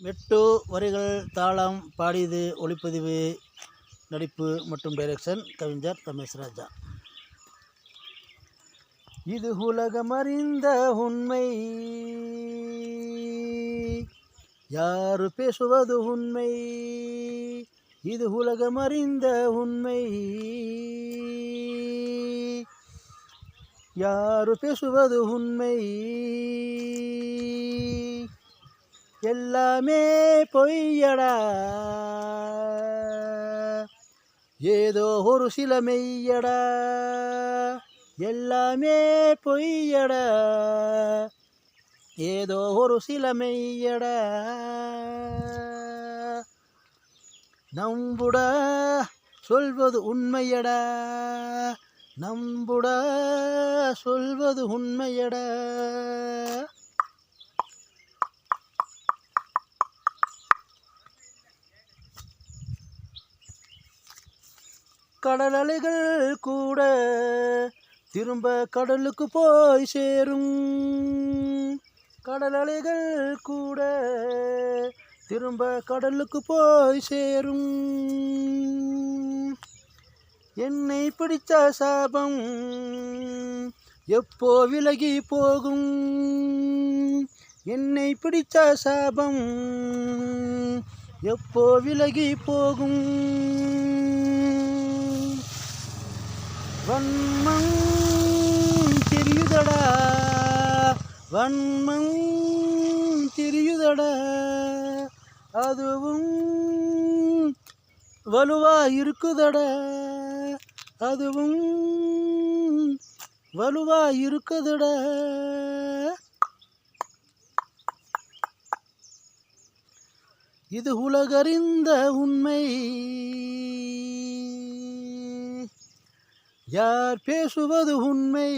மெட்டு வரிகள் தாளம் பாடியது ஒளிப்பதிவு நடிப்பு மற்றும் டைரக்ஷன் கவிஞர் ரமேஷ் ராஜா. இது உலகமறிந்த உண்மை, யாரு பேசுவது உண்மை, இது உலகமறிந்த உண்மை, யாரு பேசுவது உண்மை, எல்லாமே பொய்யடா, ஏதோ ஒரு சில மெய்யடா, எல்லாமே பொய்யடா, ஏதோ ஒரு சில மெய்யடா, நம்புடா சொல்வது உண்மையடா, நம்புடா சொல்வது உண்மையடா. கடல் அலைகள் கூட திரும்ப கடலுக்கு போய் சேரும், கடல் அலைகள் கூட திரும்ப கடலுக்கு போய் சேரும், என்னை பிடிச்ச சாபம் எப்போ விலகி போகும், என்னை பிடிச்ச சாபம் எப்போ விலகி போகும், வன்மம் தெரியுதடா, வன்மம் தெரியுதடா, அதுவும் வலுவா இருக்குதடா, அதுவும் வலுவா இருக்குதுடா. இது உலகறிந்த உண்மை, யார் பேசுவது உண்மை,